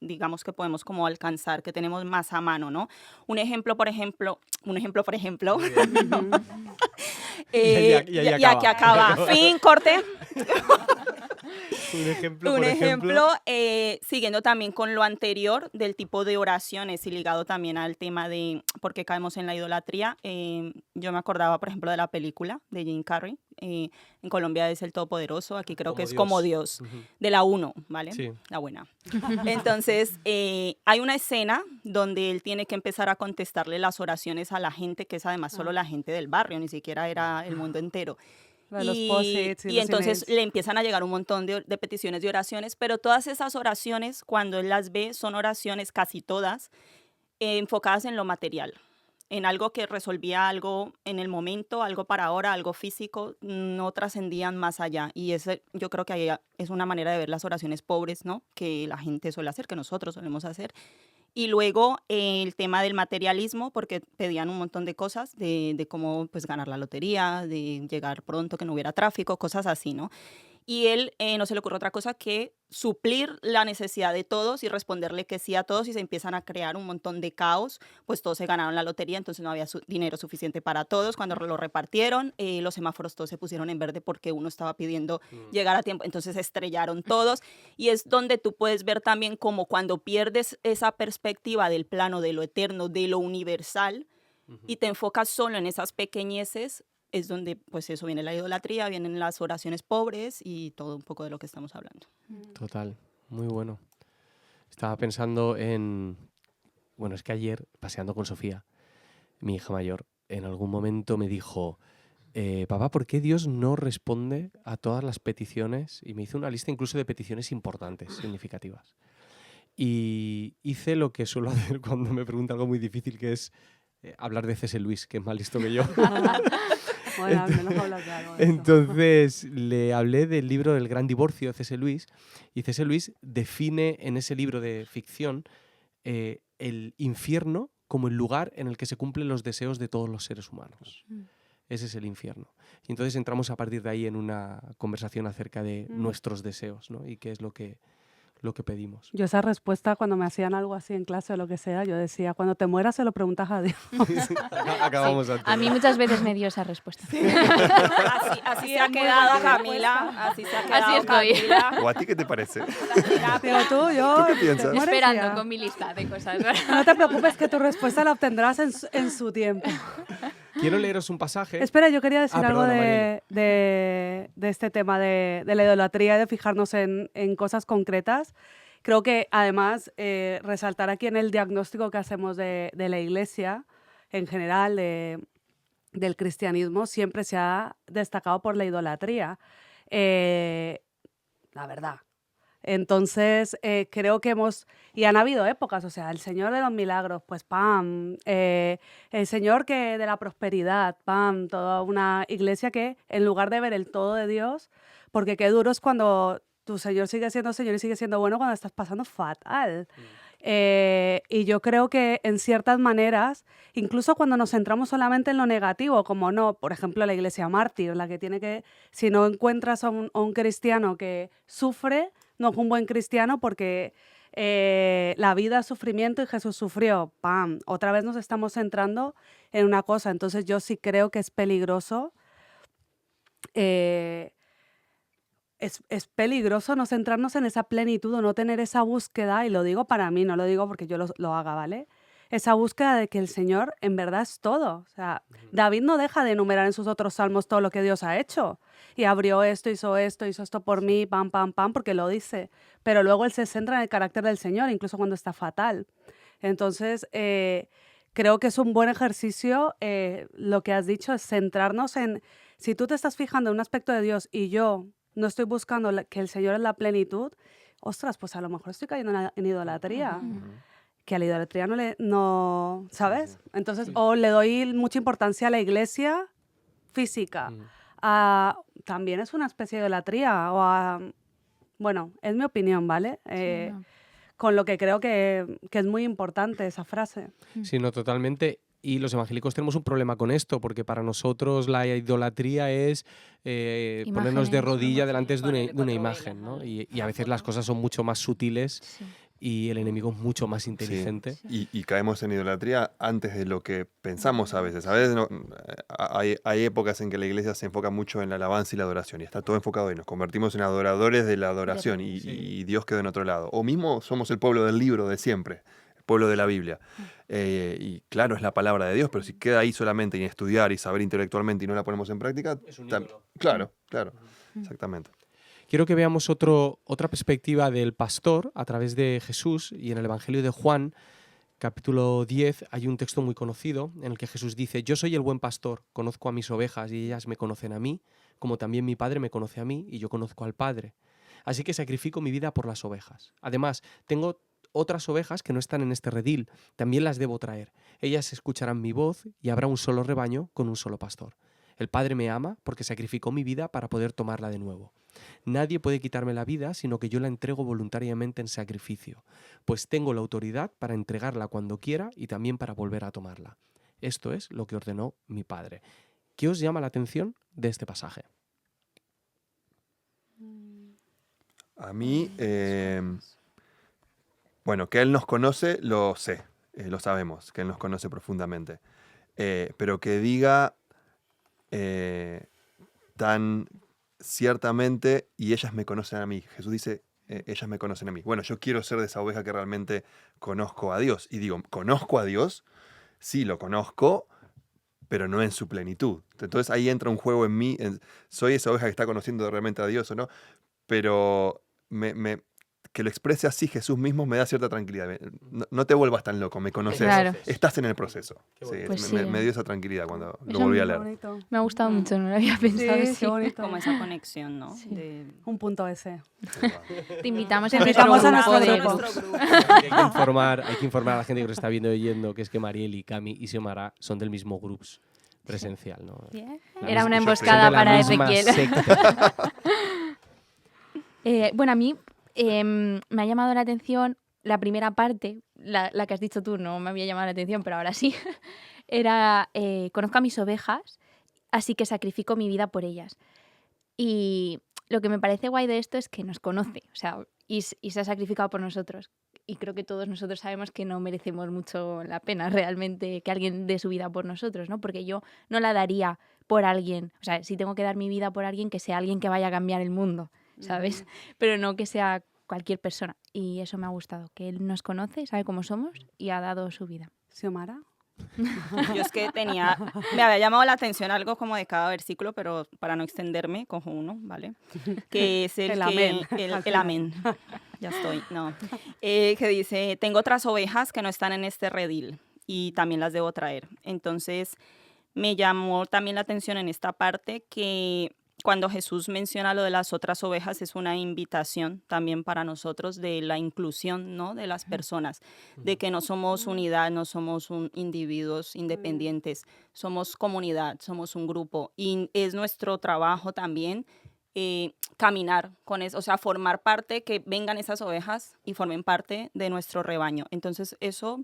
Speaker 5: digamos que podemos como alcanzar, que tenemos más a mano, ¿no? Un ejemplo, por ejemplo.
Speaker 1: Y
Speaker 5: aquí acaba. Fin, corte.
Speaker 1: Un ejemplo,
Speaker 5: siguiendo también con lo anterior del tipo de oraciones y ligado también al tema de por qué caemos en la idolatría. Yo me acordaba, por ejemplo, de la película de Jim Carrey. En Colombia es El Todopoderoso, aquí creo que es Como Dios, de la 1, ¿vale?
Speaker 1: Sí.
Speaker 5: La buena. Entonces, hay una escena donde él tiene que empezar a contestarle las oraciones a la gente, que es además solo la gente del barrio, ni siquiera era el mundo entero.
Speaker 2: Los posits
Speaker 5: Y
Speaker 2: los
Speaker 5: entonces
Speaker 2: emails.
Speaker 5: le empiezan a llegar un montón de peticiones de oraciones, pero todas esas oraciones, cuando él las ve, son oraciones, casi todas, enfocadas en lo material, en algo que resolvía algo en el momento, algo para ahora, algo físico, no trascendían más allá. Y yo creo que ahí es una manera de ver las oraciones pobres, ¿no? Que la gente suele hacer, que nosotros solemos hacer. Y luego el tema del materialismo, porque pedían un montón de cosas, de cómo pues, ganar la lotería, de llegar pronto, que no hubiera tráfico, cosas así, ¿no? Y él no se le ocurre otra cosa que suplir la necesidad de todos y responderle que sí a todos, y se empiezan a crear un montón de caos, pues todos se ganaron la lotería, entonces no había dinero suficiente para todos. Cuando lo repartieron, los semáforos todos se pusieron en verde porque uno estaba pidiendo llegar a tiempo, entonces se estrellaron todos, y es donde tú puedes ver también como cuando pierdes esa perspectiva del plano, de lo eterno, de lo universal, y te enfocas solo en esas pequeñeces, es donde pues eso viene la idolatría, vienen las oraciones pobres y todo un poco de lo que estamos hablando.
Speaker 1: Total, muy bueno. Estaba pensando en... Bueno, es que ayer, paseando con Sofía, mi hija mayor, en algún momento me dijo, papá, ¿por qué Dios no responde a todas las peticiones? Y me hizo una lista incluso de peticiones importantes, significativas. y hice lo que suelo hacer cuando me pregunta algo muy difícil, que es hablar de C.S. Lewis, que es más listo que yo.
Speaker 2: Bueno, al menos hablas de algo de eso.
Speaker 1: Entonces le hablé del libro El Gran Divorcio de C.S. Lewis, y C.S. Lewis define en ese libro de ficción el infierno como el lugar en el que se cumplen los deseos de todos los seres humanos. Ese es el infierno. Y entonces entramos a partir de ahí en una conversación acerca de nuestros deseos, ¿no? Y qué es lo que pedimos.
Speaker 2: Yo esa respuesta cuando me hacían algo así en clase o lo que sea, yo decía, cuando te mueras se lo preguntas a Dios.
Speaker 1: Acabamos antes.
Speaker 4: A mí muchas veces me dio esa respuesta.
Speaker 5: Así se ha quedado Camila. Así se ha quedado
Speaker 4: Así estoy.
Speaker 5: Camila.
Speaker 3: ¿O a ti qué te parece?
Speaker 2: Pero tú, yo...
Speaker 3: ¿Tú qué piensas?
Speaker 2: te mueres
Speaker 4: Esperando
Speaker 2: ya.
Speaker 4: con mi lista de cosas.
Speaker 2: No te preocupes que tu respuesta la obtendrás en su tiempo.
Speaker 1: Quiero leeros un pasaje.
Speaker 2: Espera, yo quería decir algo
Speaker 1: perdona, Marieli.
Speaker 2: de este tema de la idolatría, de fijarnos en cosas concretas. Creo que además resaltar aquí en el diagnóstico que hacemos de la Iglesia en general, del cristianismo, siempre se ha destacado por la idolatría. La verdad. Entonces, creo que y han habido épocas, o sea, el Señor de los milagros, pues ¡pam! El Señor de la prosperidad, ¡pam! Toda una iglesia que, en lugar de ver el todo de Dios, porque qué duro es cuando tu Señor sigue siendo Señor y sigue siendo bueno cuando estás pasando fatal. Y yo creo que en ciertas maneras, incluso cuando nos centramos solamente en lo negativo, como no, por ejemplo, la iglesia mártir, la que tiene que, si no encuentras a un cristiano que sufre, no es un buen cristiano porque la vida es sufrimiento y Jesús sufrió. ¡Pam! Otra vez nos estamos centrando en una cosa. Entonces yo sí creo que es peligroso. Es peligroso no centrarnos en esa plenitud o no tener esa búsqueda, y lo digo para mí, no lo digo porque yo lo haga, ¿vale? Esa búsqueda de que el Señor en verdad es todo. O sea, David no deja de enumerar en sus otros salmos todo lo que Dios ha hecho. Y abrió esto, hizo esto por mí, pam, pam, pam, porque lo dice. Pero luego él se centra en el carácter del Señor, incluso cuando está fatal. Entonces, creo que es un buen ejercicio, lo que has dicho, es centrarnos en, si tú te estás fijando en un aspecto de Dios y yo no estoy buscando que el Señor es la plenitud, ostras, pues a lo mejor estoy cayendo en idolatría. Que a la idolatría no ¿sabes? Entonces, o le doy mucha importancia a la iglesia física. También es una especie de idolatría. Bueno, es mi opinión, ¿vale? Con lo que creo que es muy importante esa frase.
Speaker 1: Sí, no, totalmente. Y los evangélicos tenemos un problema con esto, porque para nosotros la idolatría es ponernos de
Speaker 4: Imágenes,
Speaker 1: rodilla
Speaker 5: ¿no?
Speaker 1: delante
Speaker 5: Sí,
Speaker 1: de
Speaker 5: ponerle
Speaker 1: una
Speaker 5: cuatro
Speaker 1: imagen,
Speaker 5: velas,
Speaker 1: ¿no?
Speaker 5: ajá.
Speaker 1: Y a veces las cosas son mucho más sutiles
Speaker 4: Sí.
Speaker 1: y el enemigo es mucho más
Speaker 3: Sí.
Speaker 1: inteligente.
Speaker 3: Y caemos en idolatría antes de lo que pensamos a veces. A veces hay épocas en que la iglesia se enfoca mucho en la alabanza y la adoración y está todo enfocado y nos convertimos en adoradores de la adoración y Dios quedó en otro lado. O mismo somos el pueblo del libro de siempre, el pueblo de la Biblia. Y claro, es la palabra de Dios, pero si queda ahí solamente en estudiar y saber intelectualmente y no la ponemos en práctica,
Speaker 1: Es un ídolo.
Speaker 3: claro, exactamente.
Speaker 1: Quiero que veamos otra perspectiva del pastor a través de Jesús, y en el Evangelio de Juan, capítulo 10, hay un texto muy conocido en el que Jesús dice: yo soy el buen pastor, conozco a mis ovejas y ellas me conocen a mí, como también mi Padre me conoce a mí y yo conozco al Padre. Así que sacrifico mi vida por las ovejas. Además, tengo otras ovejas que no están en este redil, también las debo traer. Ellas escucharán mi voz y habrá un solo rebaño con un solo pastor. El Padre me ama porque sacrificó mi vida para poder tomarla de nuevo. Nadie puede quitarme la vida, sino que yo la entrego voluntariamente en sacrificio, pues tengo la autoridad para entregarla cuando quiera y también para volver a tomarla. Esto es lo que ordenó mi Padre. ¿Qué os llama la atención de este pasaje?
Speaker 3: A mí, bueno, que Él nos conoce, lo sé, lo sabemos, que Él nos conoce profundamente. Pero que diga tan ciertamente, y ellas me conocen a mí. Jesús dice, ellas me conocen a mí. Bueno, yo quiero ser de esa oveja que realmente conozco a Dios. Y digo, ¿conozco a Dios? Sí, lo conozco, pero no en su plenitud. Entonces ahí entra un juego en mí, soy esa oveja que está conociendo realmente a Dios o no, pero que lo exprese así Jesús mismo me da cierta tranquilidad. No te vuelvas tan loco, me conoces,
Speaker 4: Claro.
Speaker 3: estás en el proceso.
Speaker 1: Qué
Speaker 3: Sí,
Speaker 1: bonito.
Speaker 4: Pues
Speaker 3: me
Speaker 4: sí.
Speaker 3: dio esa tranquilidad cuando lo
Speaker 4: Eso
Speaker 3: volví a
Speaker 2: Qué
Speaker 3: leer.
Speaker 2: bonito.
Speaker 4: Me ha gustado mucho, no lo había pensado
Speaker 2: Sí,
Speaker 4: así.
Speaker 2: qué bonito.
Speaker 5: Como esa conexión, ¿no?
Speaker 4: Sí.
Speaker 2: Un punto ese.
Speaker 4: Te invitamos
Speaker 2: Te
Speaker 4: a nuestro
Speaker 2: invitamos a
Speaker 4: grupo
Speaker 2: nuestro
Speaker 4: de
Speaker 2: grupo.
Speaker 4: Groups.
Speaker 1: Hay que informar a la gente que nos está viendo y oyendo que es que Marieli, Cami y Xiomara son del mismo Groups presencial, ¿no? La
Speaker 4: Era
Speaker 1: misma-
Speaker 4: una
Speaker 3: yo
Speaker 4: emboscada
Speaker 1: son de la
Speaker 4: para
Speaker 1: misma
Speaker 4: Ezequiel.
Speaker 1: secta.
Speaker 4: Bueno, a mí me ha llamado la atención la primera parte, la que has dicho tú, no me había llamado la atención, pero ahora sí. Era, conozco a mis ovejas, así que sacrifico mi vida por ellas. Y lo que me parece guay de esto es que nos conoce, o sea, y se ha sacrificado por nosotros. Y creo que todos nosotros sabemos que no merecemos mucho la pena realmente que alguien dé su vida por nosotros, ¿no? Porque yo no la daría por alguien, o sea, si tengo que dar mi vida por alguien, que sea alguien que vaya a cambiar el mundo, ¿sabes? Pero no que sea cualquier persona. Y eso me ha gustado, que él nos conoce, sabe cómo somos y ha dado su vida.
Speaker 2: Xiomara.
Speaker 5: Yo es que me había llamado la atención algo como de cada versículo, pero para no extenderme, cojo uno, ¿vale? Que es
Speaker 2: El amén,
Speaker 5: el
Speaker 2: al final.
Speaker 5: amén. Ya estoy, no. Que dice, tengo otras ovejas que no están en este redil y también las debo traer. Entonces, me llamó también la atención en esta parte que cuando Jesús menciona lo de las otras ovejas es una invitación también para nosotros de la inclusión, ¿no? De las personas, de que no somos unidad, no somos individuos independientes, somos comunidad, somos un grupo y es nuestro trabajo también caminar con eso, o sea, formar parte, que vengan esas ovejas y formen parte de nuestro rebaño. Entonces eso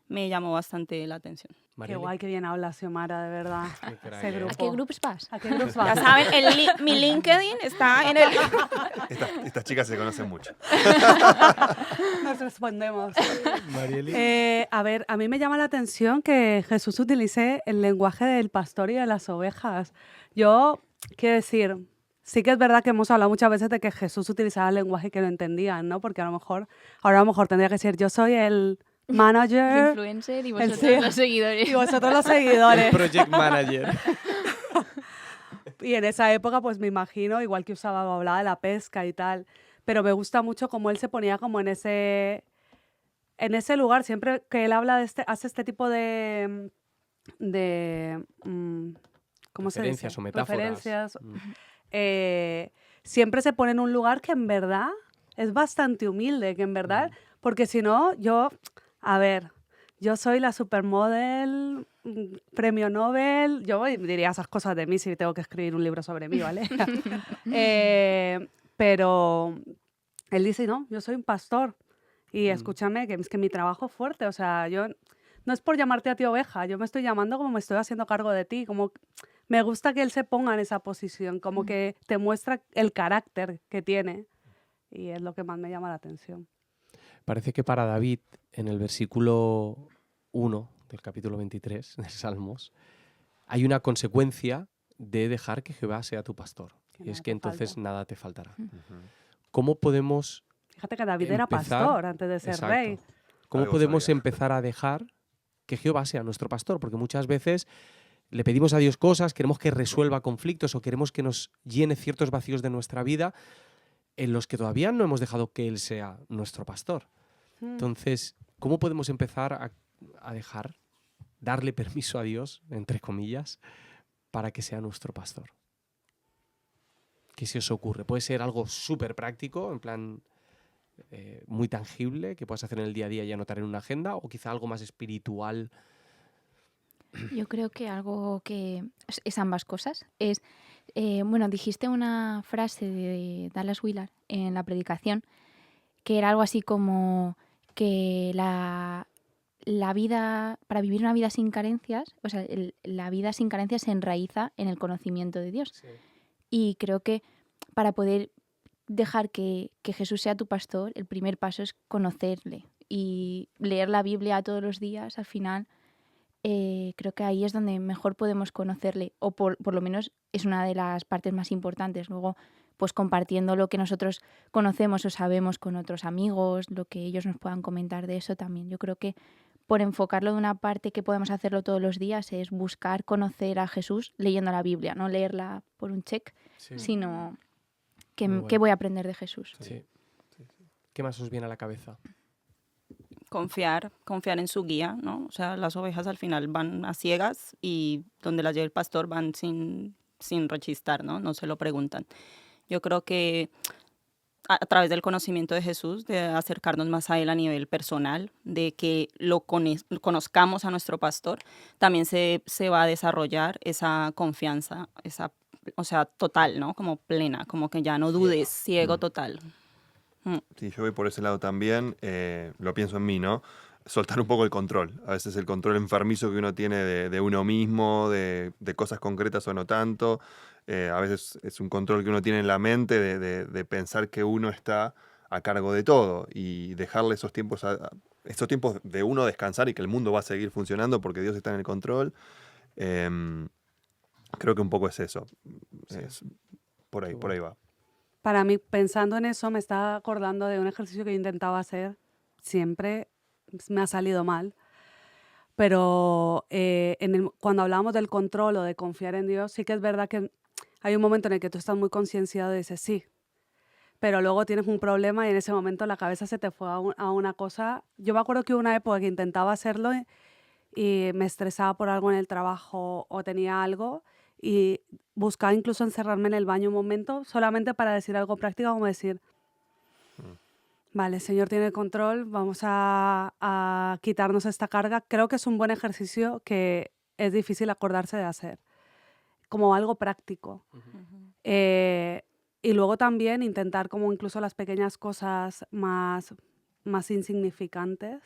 Speaker 5: me llamó bastante la atención.
Speaker 2: Qué
Speaker 1: Marieli.
Speaker 2: guay, qué bien habla Xiomara, de verdad.
Speaker 1: Qué crack,
Speaker 2: Ese
Speaker 1: ¿eh?
Speaker 2: grupo.
Speaker 4: ¿A qué groups vas?
Speaker 2: ¿A qué grupos
Speaker 5: Ya
Speaker 2: vas?
Speaker 5: saben, mi LinkedIn está en el...
Speaker 3: Estas chicas se conocen mucho.
Speaker 2: Nos respondemos.
Speaker 1: Marieli.
Speaker 2: A ver, a mí me llama la atención que Jesús utilice el lenguaje del pastor y de las ovejas. Yo, quiero decir, sí que es verdad que hemos hablado muchas veces de que Jesús utilizaba el lenguaje que lo entendían, ¿no? Porque ahora a lo mejor tendría que decir, yo soy el
Speaker 4: El
Speaker 2: manager
Speaker 4: influencer y
Speaker 2: el
Speaker 4: vosotros
Speaker 2: CEO.
Speaker 4: los seguidores.
Speaker 2: y vosotros los
Speaker 1: El
Speaker 2: seguidores.
Speaker 1: project manager.
Speaker 2: Y en esa época, pues me imagino, igual que hablaba de la pesca y tal, pero me gusta mucho cómo él se ponía como en ese lugar, siempre que él habla hace este tipo de ¿cómo se dice?
Speaker 1: Referencias o metáforas.
Speaker 2: Referencias.
Speaker 1: Mm.
Speaker 2: Siempre se pone en un lugar que en verdad es bastante humilde, que en verdad, porque si no, yo soy la supermodel, premio Nobel, yo diría esas cosas de mí si tengo que escribir un libro sobre mí, ¿vale? Pero él dice, no, yo soy un pastor y escúchame, que es que mi trabajo es fuerte, o sea, yo no es por llamarte a ti oveja, yo me estoy llamando como me estoy haciendo cargo de ti, como me gusta que él se ponga en esa posición, como que te muestra el carácter que tiene y es lo que más me llama la atención.
Speaker 1: Parece que para David, en el versículo 1 del capítulo 23 de Salmos, hay una consecuencia de dejar que Jehová sea tu pastor.
Speaker 2: Que
Speaker 1: Y
Speaker 2: nada
Speaker 1: es
Speaker 2: te
Speaker 1: que entonces
Speaker 2: falta.
Speaker 1: nada te faltará. ¿Cómo podemos
Speaker 2: Fíjate que David era
Speaker 1: empezar?
Speaker 2: pastor antes de ser
Speaker 1: Exacto.
Speaker 2: rey.
Speaker 1: ¿Cómo
Speaker 3: Algo
Speaker 1: podemos
Speaker 3: sabía.
Speaker 1: empezar a dejar que Jehová sea nuestro pastor? Porque muchas veces le pedimos a Dios cosas, queremos que resuelva conflictos o queremos que nos llene ciertos vacíos de nuestra vida en los que todavía no hemos dejado que Él sea nuestro pastor. Entonces, ¿cómo podemos empezar a darle permiso a Dios, entre comillas, para que sea nuestro pastor? ¿Qué se os ocurre? Puede ser algo súper práctico, en plan muy tangible, que puedas hacer en el día a día y anotar en una agenda, o quizá algo más espiritual.
Speaker 4: Yo creo que algo que es ambas cosas. Bueno, dijiste una frase de Dallas Willard en la predicación, que era algo así como que la vida, para vivir una vida sin carencias, o sea, la vida sin carencias se enraiza en el conocimiento de Dios.
Speaker 1: Sí.
Speaker 4: Y creo que para poder dejar que Jesús sea tu pastor, el primer paso es conocerle y leer la Biblia todos los días. Al final, creo que ahí es donde mejor podemos conocerle, o por lo menos es una de las partes más importantes. Luego, pues compartiendo lo que nosotros conocemos o sabemos con otros amigos, lo que ellos nos puedan comentar de eso también. Yo creo que por enfocarlo de una parte que podemos hacerlo todos los días es buscar conocer a Jesús leyendo la Biblia, no leerla por un check,
Speaker 1: Sí.
Speaker 4: sino
Speaker 1: Muy bueno.
Speaker 4: qué voy a aprender de Jesús.
Speaker 1: Sí. ¿Qué más os viene a la cabeza?
Speaker 5: Confiar en su guía, ¿no? O sea, las ovejas al final van a ciegas y donde las lleve el pastor van sin rechistar, ¿no? No se lo preguntan. Yo creo que a través del conocimiento de Jesús, de acercarnos más a Él a nivel personal, de que conozcamos a nuestro pastor, también se va a desarrollar esa confianza, o sea, total, ¿no? Como plena, como que ya no dudes, ciego total.
Speaker 3: Sí, yo voy por ese lado también, lo pienso en mí, ¿no? Soltar un poco el control. A veces el control enfermizo que uno tiene de uno mismo, de cosas concretas o no tanto. A veces es un control que uno tiene en la mente de pensar que uno está a cargo de todo y dejarle esos tiempos de uno descansar y que el mundo va a seguir funcionando porque Dios está en el control. Creo que un poco es eso.
Speaker 1: Sí.
Speaker 3: Por ahí va.
Speaker 2: Para mí, pensando en eso, me estaba acordando de un ejercicio que yo intentaba hacer. Siempre me ha salido mal. Pero cuando hablábamos del control o de confiar en Dios, sí que es verdad que hay un momento en el que tú estás muy concienciado y dices sí. Pero luego tienes un problema y en ese momento la cabeza se te fue a una cosa. Yo me acuerdo que hubo una época que intentaba hacerlo y me estresaba por algo en el trabajo o tenía algo y buscaba incluso encerrarme en el baño un momento solamente para decir algo práctico, como decir, vale, el Señor tiene el control, vamos a quitarnos esta carga. Creo que es un buen ejercicio que es difícil acordarse de hacer, como algo práctico. Y luego también intentar como incluso las pequeñas cosas más insignificantes.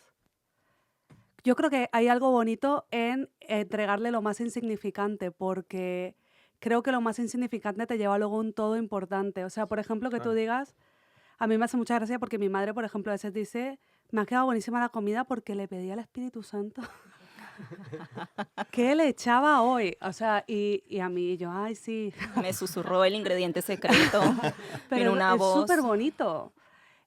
Speaker 2: Yo creo que hay algo bonito en entregarle lo más insignificante, porque creo que lo más insignificante te lleva luego a un todo importante. O sea, por ejemplo, que tú digas, a mí me hace mucha gracia porque mi madre, por ejemplo, a veces dice, me ha quedado buenísima la comida porque le pedí al Espíritu Santo ¿qué le echaba hoy? O sea, y a mí, yo, ay, sí.
Speaker 5: Me susurró el ingrediente secreto
Speaker 2: Pero
Speaker 5: en una
Speaker 2: es
Speaker 5: voz.
Speaker 2: súper bonito.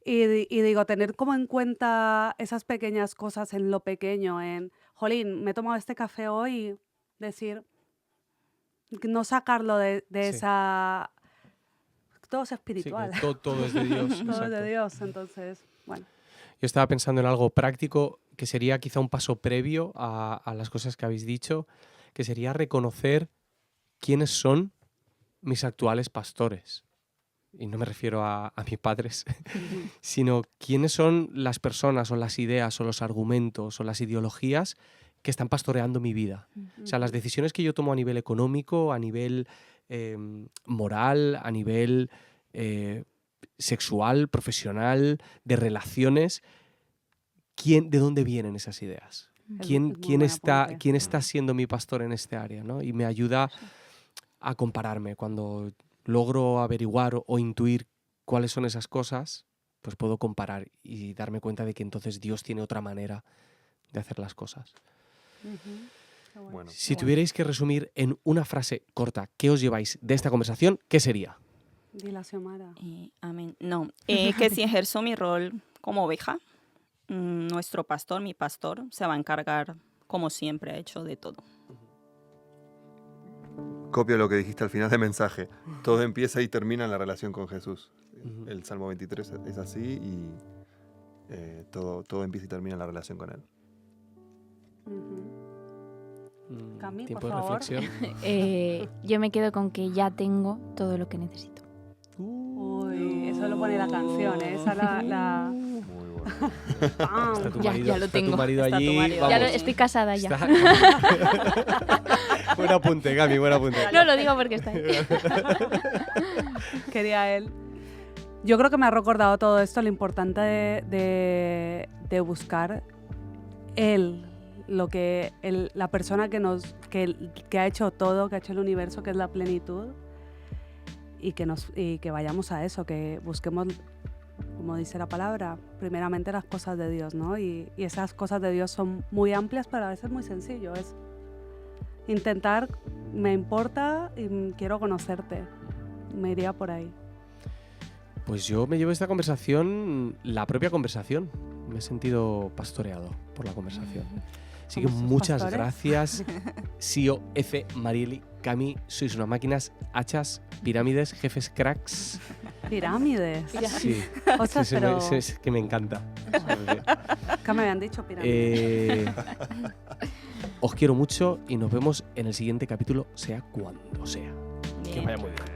Speaker 2: Y digo, tener como en cuenta esas pequeñas cosas en lo pequeño, jolín, me he tomado este café hoy, y decir, no sacarlo de
Speaker 1: Sí.
Speaker 2: esa... Todo es
Speaker 1: Sí,
Speaker 2: espiritual.
Speaker 1: que todo es de Dios.
Speaker 2: Todo es
Speaker 1: exacto.
Speaker 2: de Dios, entonces, bueno.
Speaker 1: Yo estaba pensando en algo práctico que sería quizá un paso previo a las cosas que habéis dicho, que sería reconocer quiénes son mis actuales pastores. Y no me refiero a mis padres, sino quiénes son las personas o las ideas o los argumentos o las ideologías que están pastoreando mi vida. O sea, las decisiones que yo tomo a nivel económico, a nivel moral, a nivel sexual, profesional, de relaciones, ¿de dónde vienen esas ideas? ¿Quién está siendo mi pastor en este área, ¿no? Y me ayuda a compararme. Cuando logro averiguar o intuir cuáles son esas cosas, pues puedo comparar y darme cuenta de que entonces Dios tiene otra manera de hacer las cosas.
Speaker 3: Bueno,
Speaker 1: Si tuvierais que resumir en una frase corta qué os lleváis de esta conversación, ¿qué sería?
Speaker 2: Dile a Xiomara.
Speaker 5: Amén. No, que si ejerzo mi rol como oveja, nuestro pastor, mi pastor, se va a encargar, como siempre ha hecho, de todo.
Speaker 3: copio lo que dijiste al final del mensaje. Todo empieza y termina en la relación con Jesús. El Salmo 23 es así y todo empieza y termina en la relación con Él.
Speaker 2: Cami,
Speaker 1: Tiempo
Speaker 2: por
Speaker 1: de
Speaker 2: favor.
Speaker 1: reflexión.
Speaker 4: Yo me quedo con que ya tengo todo lo que necesito.
Speaker 2: Uy, eso lo pone la canción, ¿eh? Esa la...
Speaker 3: Muy bueno.
Speaker 2: ¡Pam!
Speaker 1: Está tu
Speaker 4: Ya,
Speaker 1: marido,
Speaker 4: ya lo
Speaker 1: está tu
Speaker 4: tengo.
Speaker 1: marido
Speaker 5: Está tu
Speaker 1: allí.
Speaker 5: marido.
Speaker 4: Ya
Speaker 1: vamos.
Speaker 4: estoy casada ya.
Speaker 1: Buen apunte, Gami, buen apunte.
Speaker 4: No lo digo porque está ahí.
Speaker 2: Quería él. Yo creo que me ha recordado todo esto, lo importante de buscar la persona que ha hecho todo, que ha hecho el universo, que es la plenitud, y que vayamos a eso, que busquemos, como dice la palabra, primeramente las cosas de Dios, ¿no? Y esas cosas de Dios son muy amplias, pero a veces muy sencillo. Es intentar, me importa y quiero conocerte. Me iría por ahí.
Speaker 1: Pues yo me llevo esta conversación, la propia conversación. Me he sentido pastoreado por la conversación. Así que
Speaker 2: Somos sus
Speaker 1: muchas
Speaker 2: pastores.
Speaker 1: gracias. Sio, Efe, Marieli, Cami, sois unas máquinas, hachas, pirámides, jefes cracks.
Speaker 2: Pirámides.
Speaker 1: Sí,
Speaker 2: Ostras,
Speaker 1: sí,
Speaker 2: pero...
Speaker 1: es que me encanta.
Speaker 2: ¿Qué me habían dicho pirámides?
Speaker 1: Os quiero mucho y nos vemos en el siguiente capítulo, sea cuando sea. Que
Speaker 5: Bien.
Speaker 1: vaya muy bien.